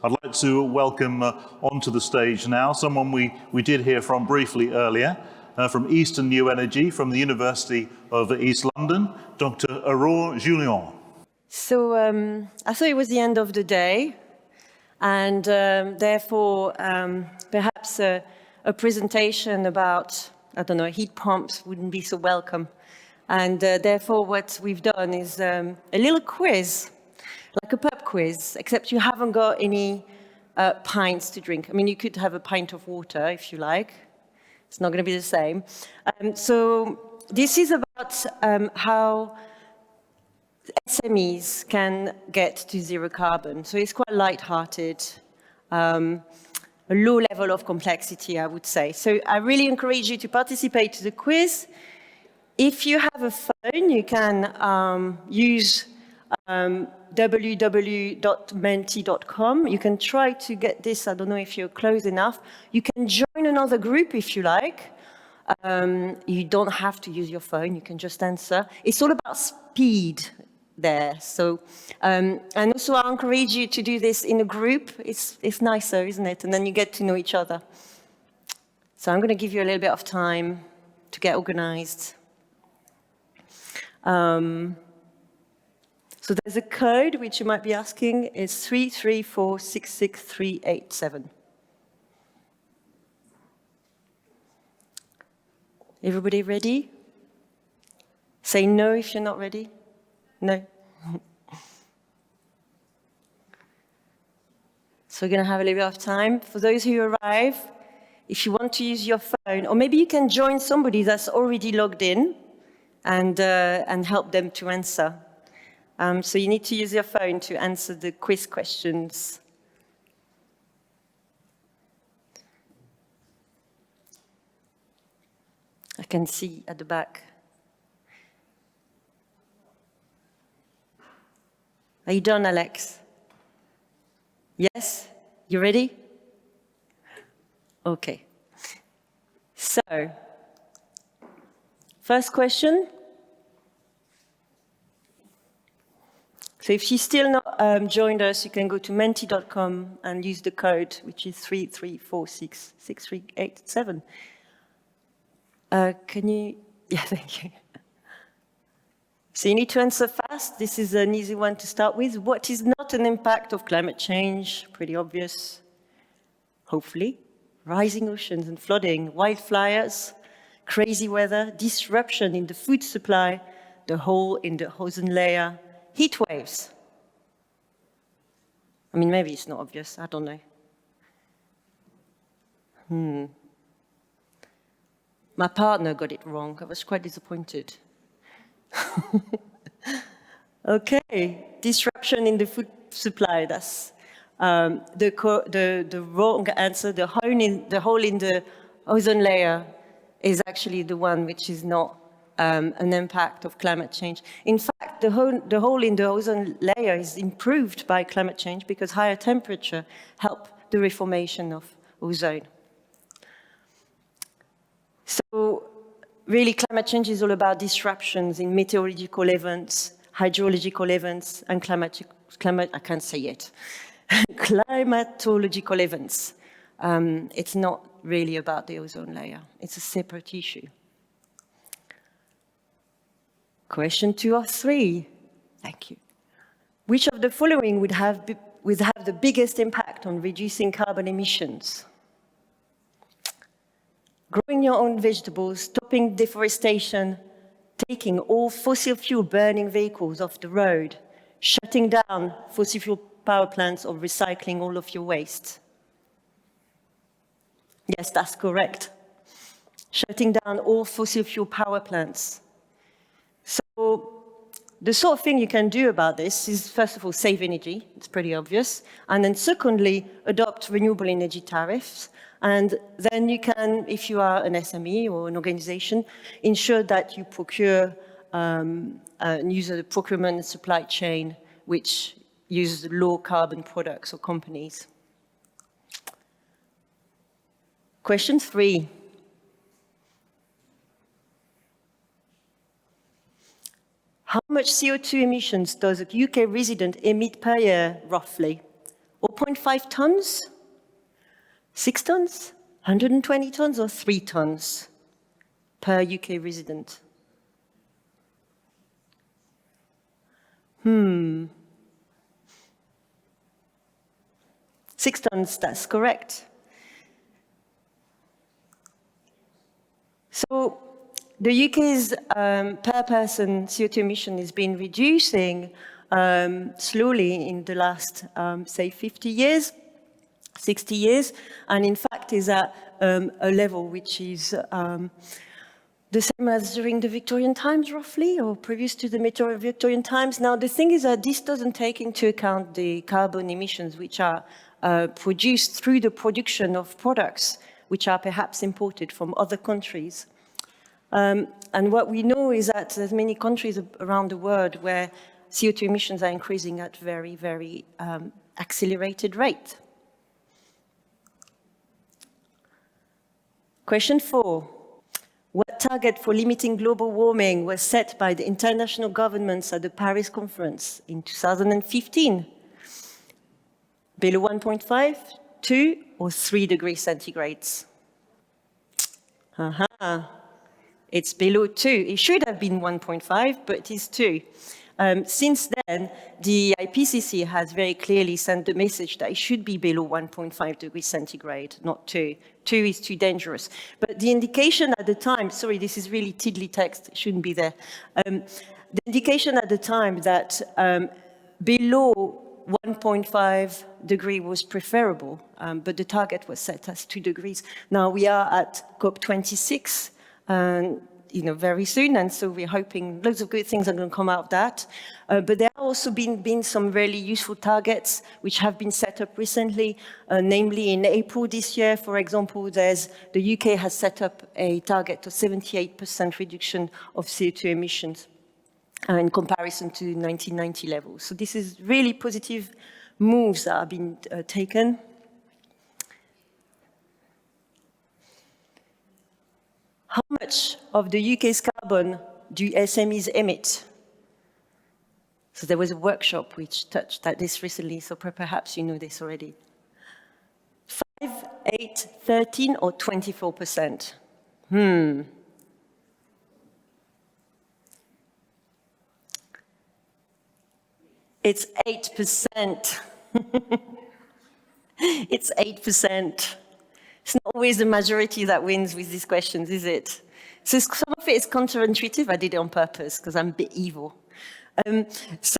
I'd like to welcome onto the stage now someone we did hear from briefly earlier, from Eastern New Energy, from the University of East London, Dr. Aurore Julien. So I thought it was the end of the day, and therefore perhaps a presentation about, I don't know, heat pumps wouldn't be so welcome. And therefore what we've done is a little quiz, like a pub quiz, except you haven't got any pints to drink. I mean, you could have a pint of water if you like. It's not going to be the same. So this is about how SMEs can get to zero carbon. So it's quite light-hearted, a low level of complexity, I would say. So I really encourage you to participate to the quiz. If you have a phone, you can use www.menti.com. You can try to get this. I don't know if you're close enough. You can join another group if you like. You don't have to use your phone. You can just answer. It's all about speed there. So, and also I encourage you to do this in a group. It's nicer, isn't it? And then you get to know each other. So I'm going to give you a little bit of time to get organized. So there's a code which you might be asking. It's 334-66387. Everybody ready? Say no if you're not ready. No. So we're going to have a little bit of time. For those who arrive, if you want to use your phone, or maybe you can join somebody that's already logged in and help them to answer. So you need to use your phone to answer the quiz questions. I can see at the back. Are you done, Alex? Yes? You ready? Okay. So, first question. So if she's still not joined us, you can go to menti.com and use the code, which is 334-66387. Can you? Yeah, thank you. So you need to answer fast. This is an easy one to start with. What is not an impact of climate change? Pretty obvious, hopefully. Rising oceans and flooding, wildfires, crazy weather, disruption in the food supply, the hole in the ozone layer, heat waves. I mean, maybe it's not obvious, I don't know. My partner got it wrong. I was quite disappointed. Okay, disruption in the food supply, that's the wrong answer. The hole in the ozone layer is actually the one which is not an impact of climate change. In fact, the hole in the ozone layer is improved by climate change because higher temperature help the reformation of ozone. So really, climate change is all about disruptions in meteorological events, hydrological events, and I can't say it, climatological events. It's not really about the ozone layer. It's a separate issue. Question 2 or 3. Thank you. Which of the following would have the biggest impact on reducing carbon emissions? Growing your own vegetables, stopping deforestation, taking all fossil fuel burning vehicles off the road, shutting down fossil fuel power plants, or recycling all of your waste. Yes, that's correct. Shutting down all fossil fuel power plants. So the sort of thing you can do about this is, first of all, save energy. It's pretty obvious. And then secondly, adopt renewable energy tariffs. And then you can, if you are an SME or an organization, ensure that you procure and use a procurement and supply chain which uses low carbon products or companies. Question 3. How much CO2 emissions does a UK resident emit per year, roughly? 0.5 tons, 6 tons, 120 tons, or 3 tons per UK resident? 6 tons, that's correct. So the UK's per person CO2 emission has been reducing slowly in the last, say, 50 years, 60 years, and in fact is at a level which is the same as during the Victorian times, roughly, or previous to the Victorian times. Now, the thing is that this doesn't take into account the carbon emissions which are produced through the production of products which are perhaps imported from other countries. And what we know is that there's many countries around the world where CO2 emissions are increasing at very, very accelerated rate. Question 4. What target for limiting global warming was set by the international governments at the Paris conference in 2015? Below 1.5, 2, or 3 degrees centigrades? It's below 2. It should have been 1.5, but it is 2. Since then, the IPCC has very clearly sent the message that it should be below 1.5 degrees centigrade, not 2. 2 is too dangerous. But the indication at the time, sorry, this is really tiddly text, it shouldn't be there. The indication at the time that below 1.5 degree was preferable, but the target was set as 2 degrees. Now we are at COP26, very soon, and so we're hoping loads of good things are going to come out of that. But there have also been some really useful targets which have been set up recently, namely in April this year, for example, the UK has set up a target of 78% reduction of CO2 emissions in comparison to 1990 levels. So this is really positive moves that have been taken. How much of the UK's carbon do SMEs emit? So there was a workshop which touched at this recently, so perhaps you know this already. 5, 8, 13, or 24%? It's 8%. It's 8%. It's not always the majority that wins with these questions, is it? So some of it is counterintuitive. I did it on purpose because I'm a bit evil. It's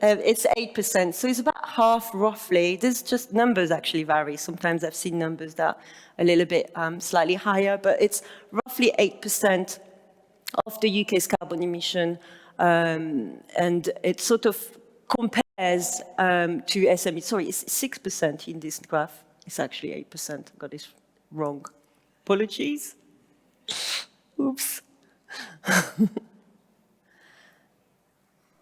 8%. So it's about half, roughly. There's just numbers actually vary. Sometimes I've seen numbers that are a little bit slightly higher, but it's roughly 8% of the UK's carbon emission. And it sort of compares to SME. Sorry, it's 6% in this graph. It's actually 8%. I got this wrong. Apologies. Oops.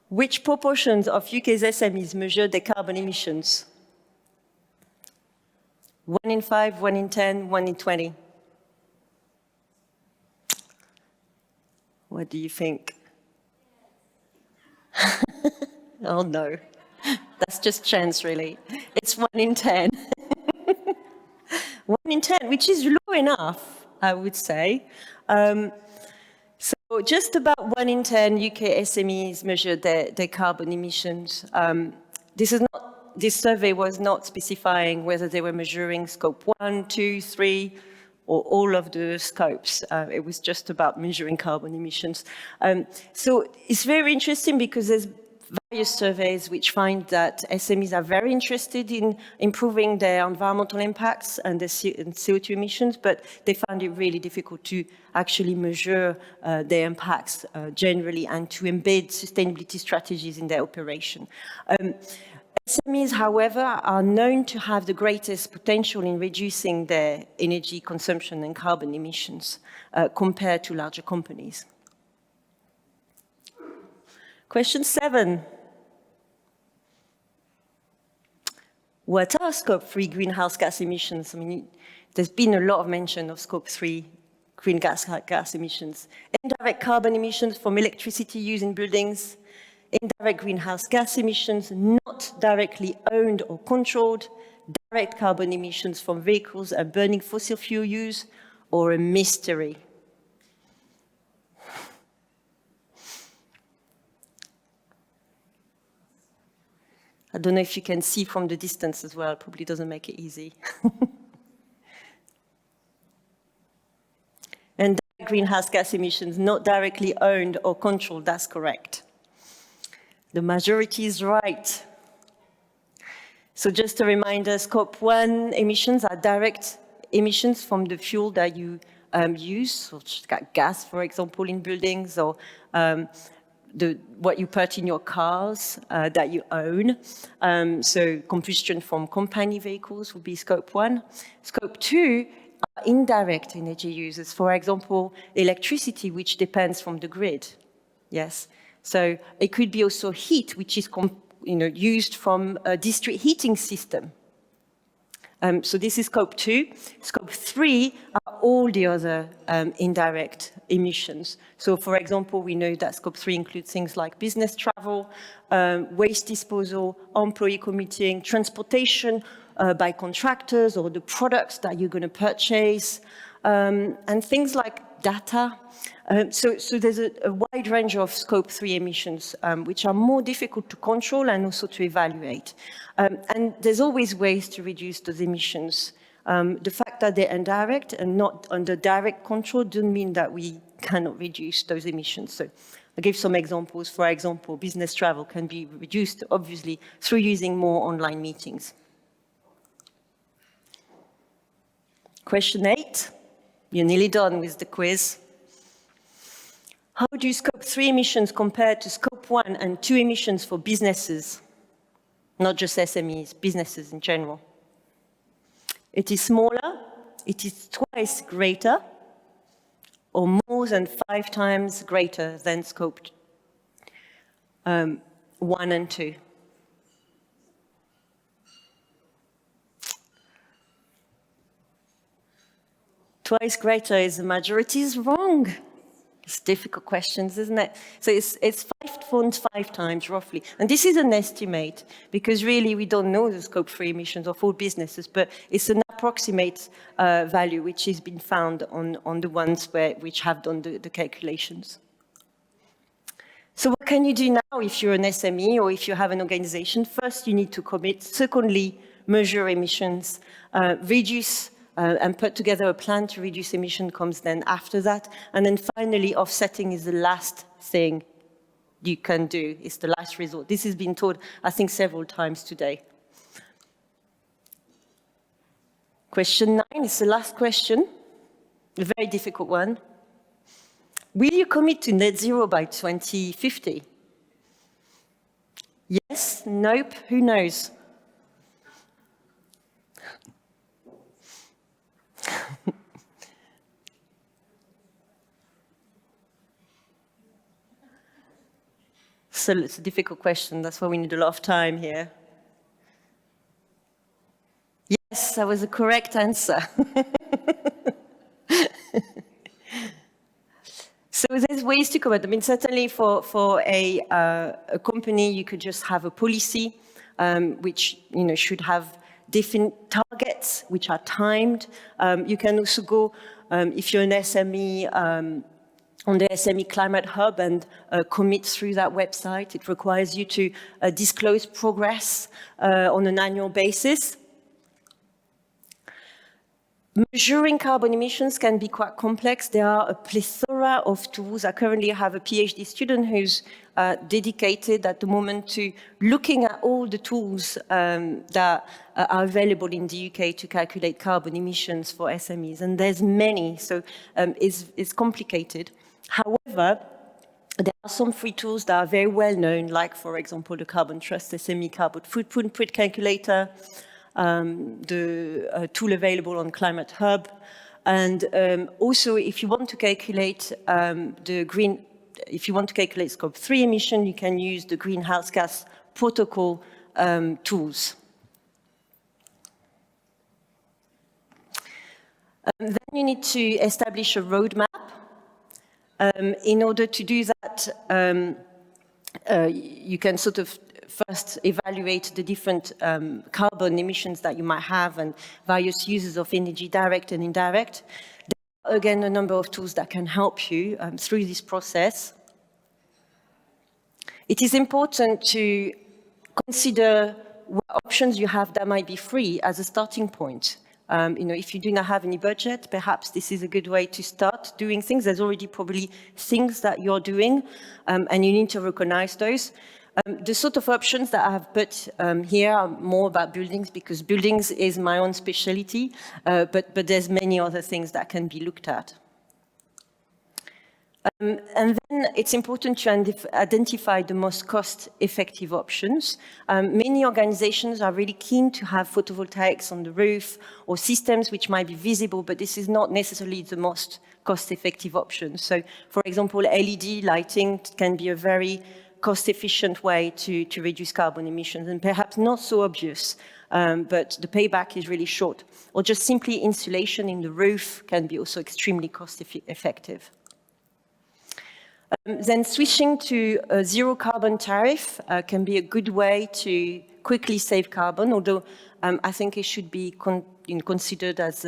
Which proportions of UK's SMEs measure their carbon emissions? 1 in 5, 1 in 10, 1 in 20. What do you think? Oh no, that's just chance really. It's 1 in 10. 1 in 10, which is low enough, I would say. So just about 1 in 10 UK SMEs measured their carbon emissions. This survey was not specifying whether they were measuring scope 1, 2, 3, or all of the scopes. It was just about measuring carbon emissions. So it's very interesting because there's various surveys which find that SMEs are very interested in improving their environmental impacts and their CO2 emissions, but they find it really difficult to actually measure their impacts generally and to embed sustainability strategies in their operation. SMEs, however, are known to have the greatest potential in reducing their energy consumption and carbon emissions compared to larger companies. Question 7. What are scope 3 greenhouse gas emissions? I mean, there's been a lot of mention of scope 3 greenhouse gas emissions. Indirect carbon emissions from electricity used in buildings, indirect greenhouse gas emissions not not directly owned or controlled, direct carbon emissions from vehicles and burning fossil fuel use, or a mystery? I don't know if you can see from the distance as well, probably doesn't make it easy. And greenhouse gas emissions not directly owned or controlled, that's correct. The majority is right. So just a reminder, Scope 1 emissions are direct emissions from the fuel that you use, so gas, for example, in buildings, or what you put in your cars that you own. So combustion from company vehicles would be Scope 1. Scope 2 are indirect energy users, for example, electricity, which depends from the grid. Yes. So it could be also heat, which is used from a district heating system. So this is Scope 2. Scope 3 are all the other indirect emissions. So for example, we know that Scope 3 includes things like business travel, waste disposal, employee commuting, transportation by contractors, or the products that you're going to purchase, and things like data. So there's a wide range of Scope 3 emissions, which are more difficult to control and also to evaluate. And there's always ways to reduce those emissions. The fact that they're indirect and not under direct control doesn't mean that we cannot reduce those emissions. So I'll give some examples. For example, business travel can be reduced, obviously, through using more online meetings. Question 8. You're nearly done with the quiz. How do Scope 3 emissions compare to Scope 1 and 2 emissions for businesses? Not just SMEs, businesses in general. It is smaller, it is twice greater, or more than 5 times greater than Scope 1 and 2. Twice greater is the majority is wrong. It's difficult questions, isn't it? So it's 5.5 times roughly. And this is an estimate, because really we don't know the Scope 3 emissions of all businesses, but it's an approximate value which has been found on the ones which have done the calculations. So what can you do now if you're an SME or if you have an organization? First, you need to commit. Secondly, measure emissions, reduce and put together a plan to reduce emission comes then after that. And then finally, offsetting is the last thing you can do. It's the last resort. This has been taught, I think, several times today. Question 9 is the last question, a very difficult one. Will you commit to net zero by 2050? Yes, nope, who knows? So it's a difficult question, that's why we need a lot of time here. Yes, that was the correct answer. So there's ways to commit. I mean, certainly for a company, you could just have a policy which should have different targets which are timed. You can also go, if you're an SME, on the SME Climate Hub and commit through that website. It requires you to disclose progress on an annual basis. Measuring carbon emissions can be quite complex. There are a plethora of tools. I currently have a PhD student who's dedicated at the moment to looking at all the tools that are available in the UK to calculate carbon emissions for SMEs. And there's many, so it's complicated. However, there are some free tools that are very well known, like, for example, the Carbon Trust SME Carbon Footprint Calculator, the tool available on Climate Hub. And also, if you want to calculate if you want to calculate Scope 3 emission, you can use the Greenhouse Gas Protocol tools. Then you need to establish a roadmap. In order to do that, you can sort of first evaluate the different carbon emissions that you might have and various uses of energy, direct and indirect. There are, again, a number of tools that can help you through this process. It is important to consider what options you have that might be free as a starting point. If you do not have any budget, perhaps this is a good way to start doing things. There's already probably things that you're doing, and you need to recognize those. The sort of options that I have put here are more about buildings, because buildings is my own specialty, but there's many other things that can be looked at. And then it's important to identify the most cost-effective options. Many organizations are really keen to have photovoltaics on the roof or systems which might be visible, but this is not necessarily the most cost-effective option. So, for example, LED lighting can be a very cost-efficient way to reduce carbon emissions, and perhaps not so obvious, but the payback is really short. Or just simply insulation in the roof can be also extremely cost-effective. Then switching to a zero carbon tariff can be a good way to quickly save carbon, although I think it should be considered as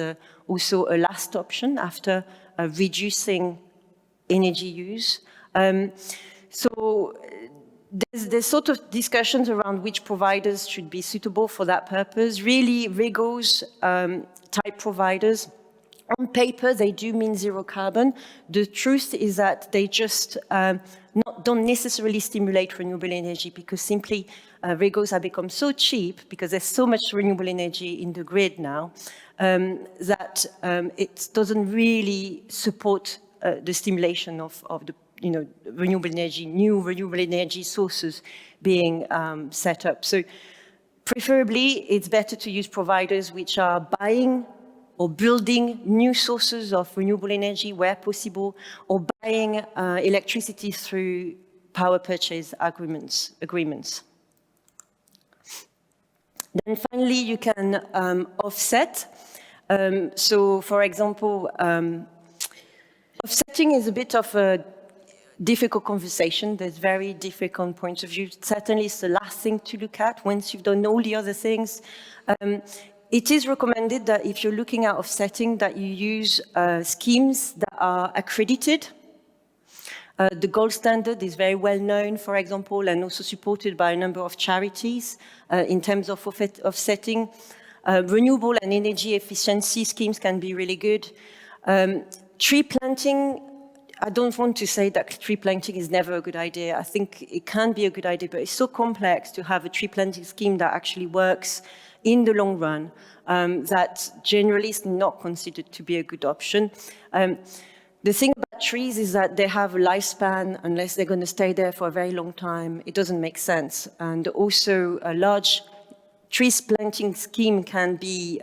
also a last option after reducing energy use. So there's sort of discussions around which providers should be suitable for that purpose. Really, REGOs type providers, on paper, they do mean zero carbon. The truth is that they just don't necessarily stimulate renewable energy, because simply REGOs have become so cheap, because there's so much renewable energy in the grid now, that it doesn't really support the stimulation of the renewable energy, new renewable energy sources being set up. So preferably, it's better to use providers which are buying or building new sources of renewable energy where possible, or buying electricity through power purchase agreements. Then finally, you can offset. So, for example, offsetting is a bit of a difficult conversation. There's very different points of view. Certainly, it's the last thing to look at once you've done all the other things. It is recommended that if you're looking at offsetting, that you use schemes that are accredited. The gold standard is very well known, for example, and also supported by a number of charities in terms of offsetting. Renewable and energy efficiency schemes can be really good. Tree planting, I don't want to say that tree planting is never a good idea. I think it can be a good idea, but it's so complex to have a tree planting scheme that actually works in the long run, that generally is not considered to be a good option. The thing about trees is that they have a lifespan. Unless they're going to stay there for a very long time, it doesn't make sense. And also, a large tree planting scheme can be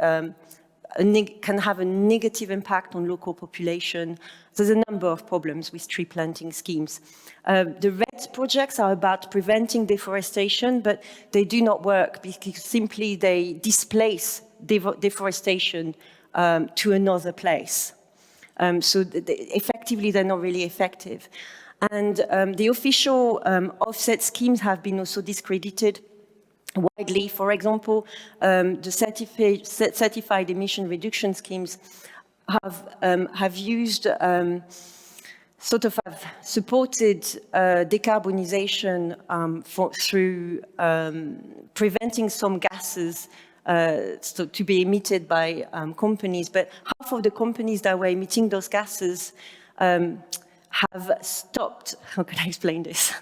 can have a negative impact on local population. There's a number of problems with tree planting schemes. The RED projects are about preventing deforestation, but they do not work because simply they displace deforestation to another place. So effectively, they're not really effective. And the official offset schemes have been also discredited widely. For example, the certified emission reduction schemes have used, sort of have supported decarbonization through preventing some gases to be emitted by companies, but half of the companies that were emitting those gases have stopped, how can I explain this?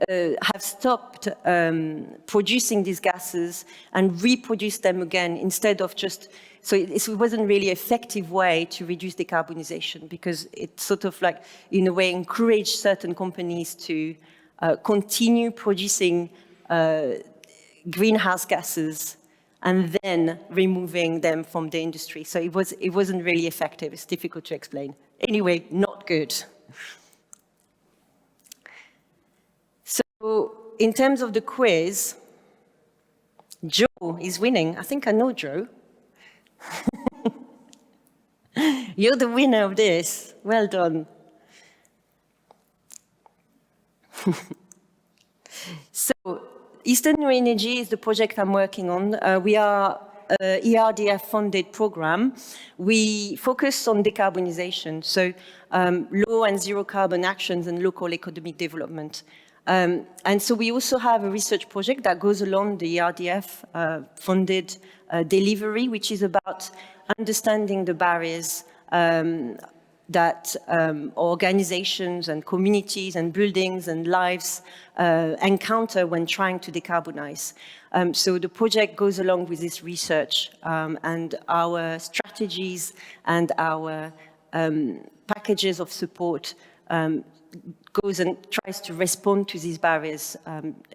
Have stopped producing these gases and reproduced them again instead of just, so it wasn't really an effective way to reduce decarbonization, because it sort of like, in a way, encouraged certain companies to continue producing greenhouse gases and then removing them from the industry. So it wasn't really effective. It's difficult to explain. Anyway, not good. So in terms of the quiz, Joe is winning. I think I know Joe. You're the winner of this. Well done. So Eastern New Energy is the project I'm working on. We are an ERDF-funded program. We focus on decarbonization, so low and zero carbon actions and local economic development. And so we also have a research project that goes along the ERDF-funded delivery, which is about understanding the barriers that organizations and communities and buildings and lives encounter when trying to decarbonize. So the project goes along with this research, and our strategies and our packages of support goes and tries to respond to these barriers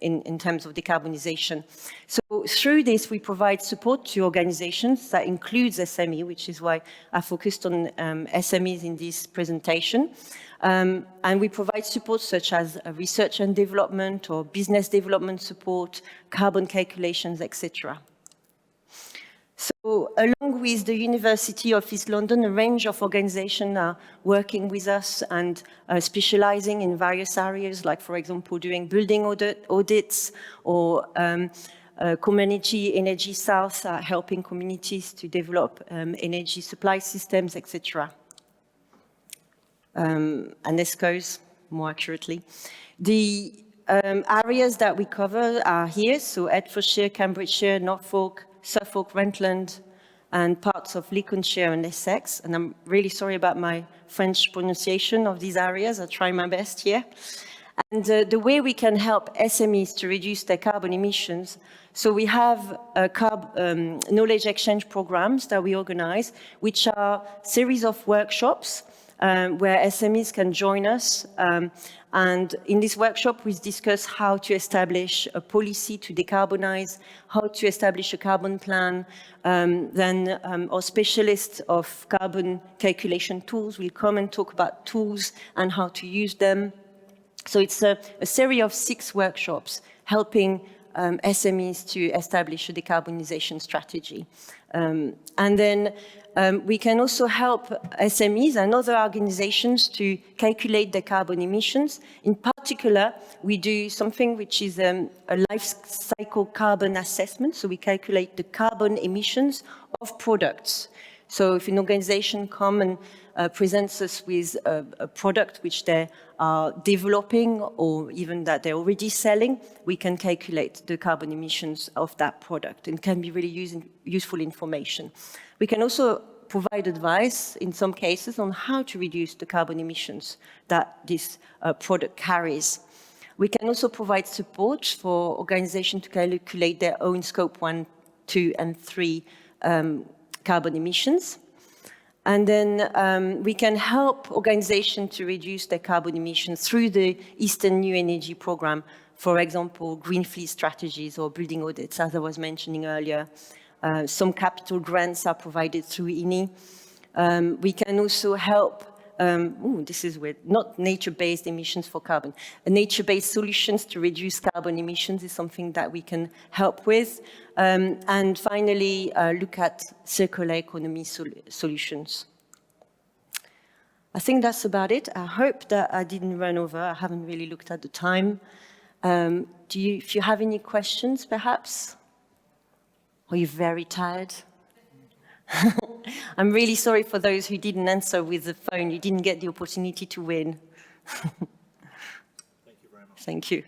in terms of decarbonization. So through this, we provide support to organizations that includes SME, which is why I focused on SMEs in this presentation. And we provide support such as research and development or business development support, carbon calculations, etc. So along with the University of East London, a range of organizations are working with us and specializing in various areas, like, for example, doing building audits, or Community Energy South, helping communities to develop energy supply systems, etc. And ESCOs, more accurately. The areas that we cover are here, so Hertfordshire, Cambridgeshire, Norfolk, Suffolk, Rentland, and parts of Lincolnshire and Essex. And I'm really sorry about my French pronunciation of these areas. I'll try my best here. And the way we can help SMEs to reduce their carbon emissions, so we have knowledge exchange programs that we organize, which are a series of workshops where SMEs can join us. And in this workshop, we discuss how to establish a policy to decarbonize, how to establish a carbon plan. Then our specialists of carbon calculation tools will come and talk about tools and how to use them. So it's a series of 6 workshops helping SMEs to establish a decarbonization strategy. And then we can also help SMEs and other organizations to calculate their carbon emissions. In particular, we do something which is a life cycle carbon assessment. So we calculate the carbon emissions of products. So if an organization comes and presents us with a product which they are developing or even that they're already selling, we can calculate the carbon emissions of that product, and can be really useful information. We can also provide advice in some cases on how to reduce the carbon emissions that this product carries. We can also provide support for organizations to calculate their own scope 1, 2, and 3 carbon emissions. And then we can help organizations to reduce their carbon emissions through the Eastern New Energy program, for example, green fleet strategies or building audits, as I was mentioning earlier. Some capital grants are provided through INI. We can also help, this is weird, not nature-based emissions for carbon. Nature-based solutions to reduce carbon emissions is something that we can help with. And finally, look at circular economy solutions. I think that's about it. I hope that I didn't run over. I haven't really looked at the time. If you have any questions, perhaps? Are you very tired? I'm really sorry for those who didn't answer with the phone. You didn't get the opportunity to win. Thank you very much. Thank you.